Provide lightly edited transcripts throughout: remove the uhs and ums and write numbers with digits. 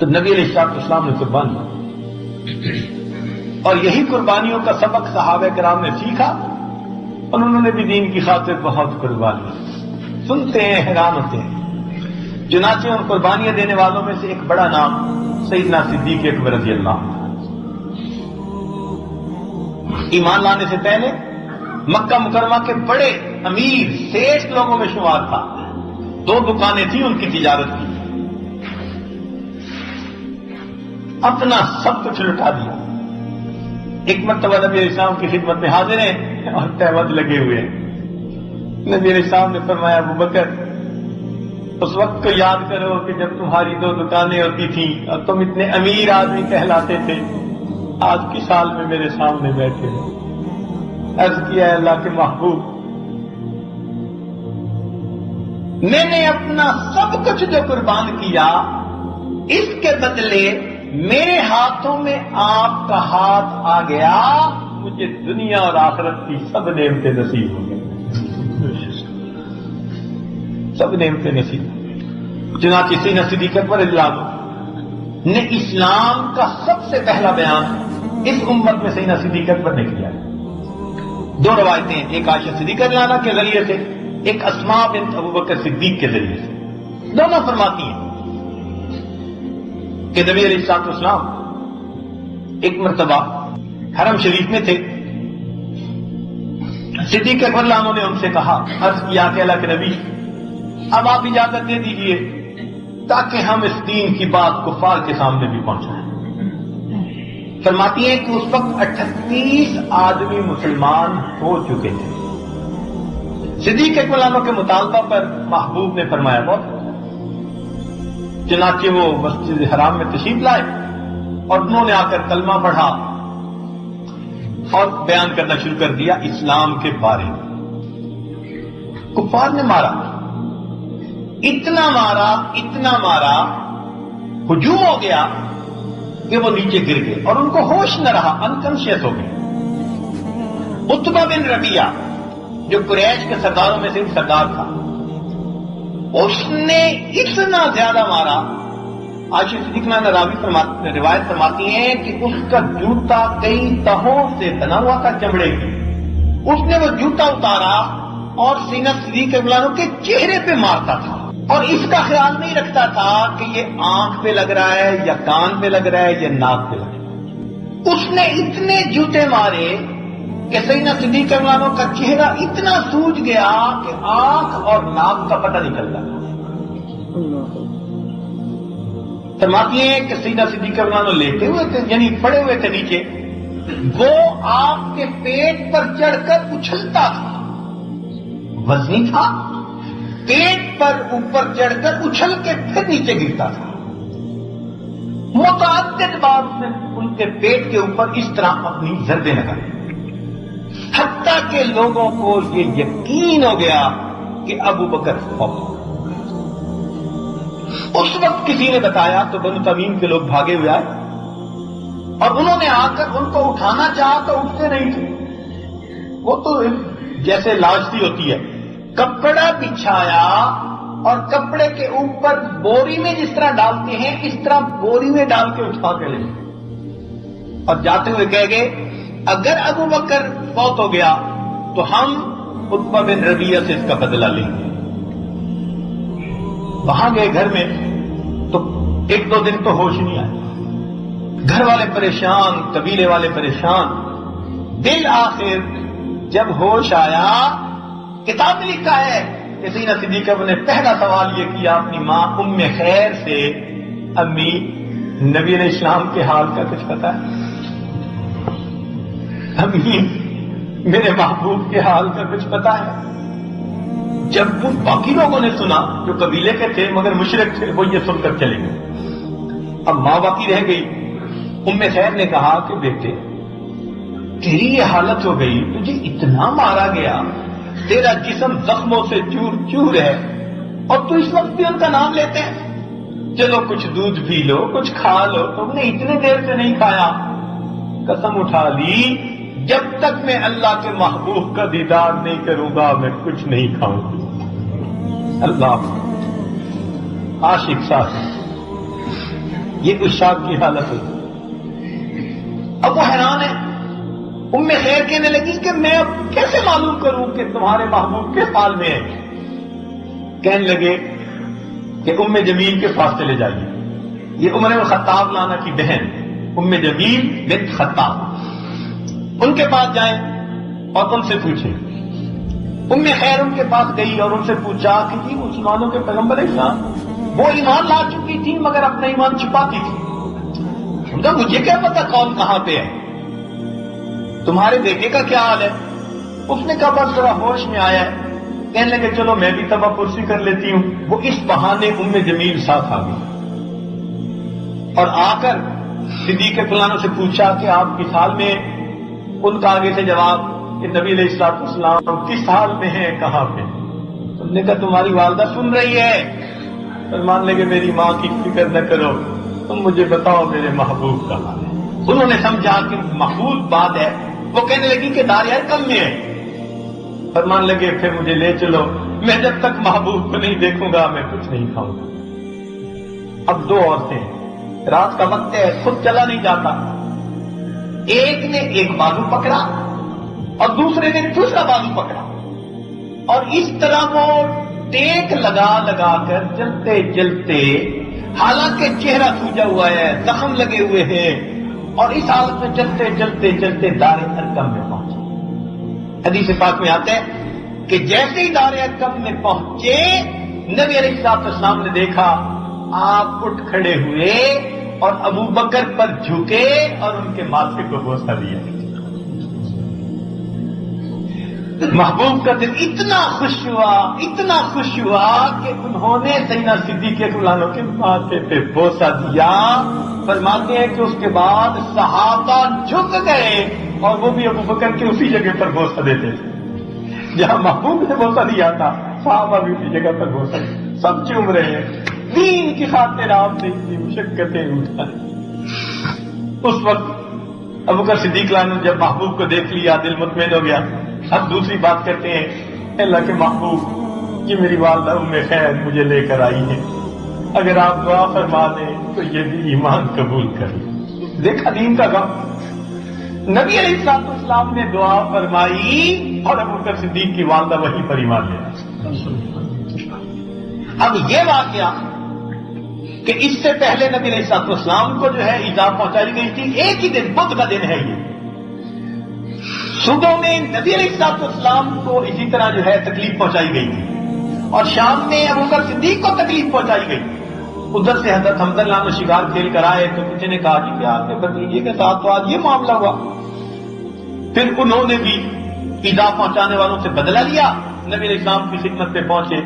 تو نبی علیہ السلام نے قربانی، اور یہی قربانیوں کا سبق صحابہ کرام نے سیکھا، اور انہوں نے بھی دین کی خاطر بہت قربانی۔ سنتے ہیں حیران ہوتے ہیں۔ چنانچہ ان قربانیاں دینے والوں میں سے ایک بڑا نام سیدنا صدیق اکبر رضی اللہ عنہ۔ ایمان لانے سے پہلے مکہ مکرمہ کے بڑے امیر سیٹھ لوگوں میں شمار تھا، 2 دکانیں تھیں ان کی تجارت کی، اپنا سب کچھ لٹا دیا۔ ایک مرتبہ نبی علیہ السلام کی خدمت میں حاضر ہیں اور تہمت لگے ہوئے ہیں۔ نبی علیہ السلام نے فرمایا ابو بکر اس وقت کو یاد کرو کہ جب تمہاری 2 دکانیں ہوتی تھیں اور تم اتنے امیر آدمی کہلاتے تھے، آج کی سال میں میرے سامنے بیٹھے ہو۔ عرض کیا ہے اللہ کے محبوب، میں نے اپنا سب کچھ جو قربان کیا، اس کے بدلے میرے ہاتھوں میں آپ کا ہاتھ آ گیا، مجھے دنیا اور آخرت کی سب نعمتیں نصیب ہو گئی، سب نعمتیں نصیب۔ چنانچہ سیدنا صدیق اکبر رضی اللہ عنہ نے اسلام کا سب سے پہلا بیان اس امت میں سیدنا صدیق اکبر نے کیا۔ 2 روایتیں ہیں، ایک عائشہ صدیقہ رضی اللہ عنہ کے ذریعے سے، ایک اسماء بنت ابو بکر صدیق کے ذریعے سے۔ دونوں فرماتی ہیں کہ نبی علیہ السلام ایک مرتبہ حرم شریف میں تھے، صدیق اکبر رضی اللہ عنہ نے ان سے کہا، عرض کیا کہ اللہ کے نبی اب آپ اجازت دے دیجئے تاکہ ہم اس دین کی بات کفار کے سامنے بھی پہنچائیں۔ فرماتی ہیں کہ اس وقت 38 آدمی مسلمان ہو چکے تھے۔ صدیق اکبر رضی اللہ عنہ کے مطالبہ پر محبوب نے فرمایا بہت، چنانچہ وہ مسجد حرام میں تشریف لائے اور انہوں نے آ کر کلمہ پڑھا اور بیان کرنا شروع کر دیا اسلام کے بارے میں۔ کفار نے مارا، اتنا مارا، ہجوم ہو گیا کہ وہ نیچے گر گئے اور ان کو ہوش نہ رہا، انکانشیس ہو گئے۔ عتبہ بن ربیعہ جو قریش کے سرداروں میں سے ایک سردار تھا، اس نے اتنا زیادہ مارا، عائشہ صدیقہ راوی روایت فرماتی ہیں کہ اس کا جوتا کئی تہوں سے بنا ہوا تھا چمڑے کی، اس نے وہ جوتا اتارا اور سینہ صدیق رضی اللہ عنہ کے چہرے پہ مارتا تھا، اور اس کا خیال نہیں رکھتا تھا کہ یہ آنکھ پہ لگ رہا ہے یا کان پہ لگ رہا ہے یا ناک پہ لگ رہا ہے۔ اس نے اتنے جوتے مارے کہ سیدنا صدیق رضی اللہ عنہ کا چہرہ اتنا سوج گیا کہ آنکھ اور ناک کا پتہ نکل گیا۔ فرماتی ہیں کہ سیدنا صدیق رضی اللہ عنہ لیٹے ہوئے تھے، یعنی پڑے ہوئے تھے نیچے، وہ آپ کے پیٹ پر چڑھ کر اچھلتا تھا، وزنی تھا، پیٹ پر اوپر چڑھ کر اچھل کے پھر نیچے گرتا تھا۔ متعدد بار اس نے ان کے پیٹ کے اوپر اس طرح اپنی ضربیں لگائی، حتیٰ کہ لوگوں کو یہ یقین ہو گیا کہ ابو بکر فوت ہو گئے۔ اس وقت کسی نے بتایا تو بنو تمیم کے لوگ بھاگے ہوئے آئے اور انہوں نے آ کر ان کو اٹھانا چاہا تو اٹھتے نہیں تھے، وہ تو جیسے لاش سی ہوتی ہے، کپڑا بچھایا اور کپڑے کے اوپر بوری میں جس طرح ڈالتے ہیں اس طرح بوری میں ڈال کے اٹھا کے لے، اور جاتے ہوئے کہہ گئے اگر ابو بکر فوت ہو گیا تو ہم عتبہ بن ربیعہ سے اس کا بدلہ لیں گے۔ وہاں گئے گھر میں تو 1-2 دن تو ہوش نہیں آیا، گھر والے پریشان، قبیلے والے پریشان۔ بالآخر جب ہوش آیا، کتاب میں لکھا ہے کہ سیدنا صدیق اکبر نے پہلا سوال یہ کیا اپنی ماں ام خیر سے، امی نبی علیہ السلام کے حال کا کچھ پتا ہے؟ امی میرے محبوب کے حال کا کچھ پتا ہے؟ جب وہ باقی لوگوں نے سنا جو قبیلے کے تھے مگر مشرک تھے، وہ یہ سن کر چلے گئے۔ اب ماں باقی رہ گئی۔ ام خیر نے کہا کہ بیٹے تیری یہ حالت ہو گئی، تجھے اتنا مارا گیا، تیرا جسم زخموں سے چور چور ہے، اور تو اس وقت بھی ان کا نام لیتے ہیں؟ چلو کچھ دودھ پی لو، کچھ کھا لو، تم نے اتنے دیر سے نہیں کھایا۔ قسم اٹھا لی جب تک میں اللہ کے محبوب کا دیدار نہیں کروں گا میں کچھ نہیں کھاؤں گی۔ اللہ عاشق صاحب یہ عشاق کی حالت ہوئی۔ اب وہ حیران ہے۔ ام خیر کہنے لگی کہ میں اب کیسے معلوم کروں کہ تمہارے محبوب کس حال میں ہے؟ کہنے لگے کہ ام جمیل کے پاس چلے جائیے، یہ عمر بن خطاب لانا کی بہن ام جمیل بنت خطاب، ان کے پاس جائیں اور ان سے پوچھیں۔ ام خیر ان کے پاس گئی اور ان سے پوچھا کہ جی مسلمانوں کے پیغمبر اسلام وہ ایمان لا چکی تھی مگر اپنا ایمان چھپاتی تھی، مجھے کیا پتا کون کہاں پہ ہے، تمہارے بیٹے کا کیا حال ہے؟ اس نے کہا بس ذرا ہوش میں آیا ہے۔ کہنے لگے چلو میں بھی تبا پرسی کر لیتی ہوں۔ وہ اس بہانے ام جمیل ساتھ آ گئی اور آ کر صدیق فلانوں سے پوچھا کہ آپ کس حال میں؟ ان کا آگے سے جواب کہ نبی علیہ الصلوۃ والسلام کس حال میں ہیں، کہاں پہ؟ تم نے کہا تمہاری والدہ سن رہی ہے۔ فرمان لگے میری ماں کی فکر نہ کرو، تم مجھے بتاؤ میرے محبوب کا حال ہے۔ انہوں نے سمجھا کہ محبوب بات ہے۔ وہ کہنے لگی کہ دار ارقم میں ہے۔ فرمان لگے پھر مجھے لے چلو، میں جب تک محبوب کو نہیں دیکھوں گا میں کچھ نہیں کھاؤں گا۔ اب دو عورتیں، رات کا وقت ہے، خود چلا نہیں جاتا، ایک نے ایک بازو پکڑا اور دوسرے نے دوسرا بازو پکڑا اور اس طرح وہ ٹیک لگا لگا کر چلتے چلتے، حالانکہ چہرہ سوجا ہوا ہے، زخم لگے ہوئے ہیں، اور اس حالت میں چلتے چلتے چلتے دار ارقم میں پہنچے۔ حدیث پاک میں آتے ہیں کہ جیسے ہی دار ارقم میں پہنچے نبی علیہ الصلوۃ والسلام نے دیکھا، آپ اٹھ کھڑے ہوئے اور ابو بکر پر جھکے اور ان کے ماتھے کو بوسہ دیا۔ محبوب کا دل اتنا خوش ہوا کہ انہوں نے سیدنا صدیق فلانوں کے ماتھے پہ بوسہ دیا۔ فرماتے ہیں کہ اس کے بعد صحابہ جھک گئے اور وہ بھی ابو بکر کے اسی جگہ پر بوسہ دیتے تھے جہاں محبوب نے بوسہ دیا تھا، صحابہ بھی اسی جگہ پر بوسہ دیا۔ سب چوم رہے ہیں، دین کی خاطر آپ نے اتنی مشقتیں اٹھائی۔ اس وقت ابو بکر صدیق نے جب محبوب کو دیکھ لیا دل مطمئن ہو گیا۔ اب دوسری بات کرتے ہیں، اللہ کے محبوب یہ میری والدہ ام خیر مجھے لے کر آئی ہے، اگر آپ دعا فرما دیں تو یہ بھی ایمان قبول کر لیں۔ دیکھا دین کا غم۔ نبی علیہ الصلوۃ والسلام نے دعا فرمائی اور ابو بکر صدیق کی والدہ وہیں پر ایمان لے آئی۔ اب یہ واقعہ کہ اس سے پہلے نبی علیہ الصلوۃ والسلام کو جو ہے ایذا پہنچائی گئی تھی، ایک ہی دن بدھ کا دن ہے یہ، صبح میں نبی علیہ الصلوۃ والسلام کو اسی طرح جو ہے تکلیف پہنچائی گئی تھی اور شام میں ابو بکر صدیق کو تکلیف پہنچائی گئی۔ ادھر سے حضرت حمزہ اللہ نے شکار کھیل کر آئے تو کسی نے کہا کہ آپ کے بھتیجے کے ساتھ تو آج یہ معاملہ ہوا۔ پھر انہوں نے بھی ایذا پہنچانے والوں سے بدلہ لیا، نبی علیہ السلام کی خدمت پہ پہنچے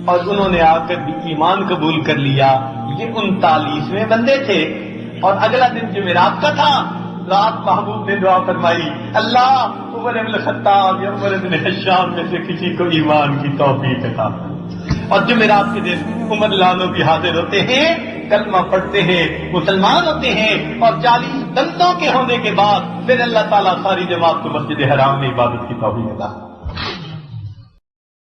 اور انہوں نے آ کر بھی ایمان قبول کر لیا۔ یہ 39ویں بندے تھے اور اگلا دن جمعرات کا تھا۔ رات محبوب نے دعا فرمائی، اللہ عمر بن الخطاب یا عمر بن ہشام میں سے کسی کو ایمان کی توفیق عطا فرما۔ اور جمعرات کے دن عمر لانو بھی حاضر ہوتے ہیں، کلمہ پڑھتے ہیں، مسلمان ہوتے ہیں، اور 40 بندوں کے ہونے کے بعد پھر اللہ تعالیٰ ساری جماعت کو مسجد حرام میں عبادت کی توفیق عطا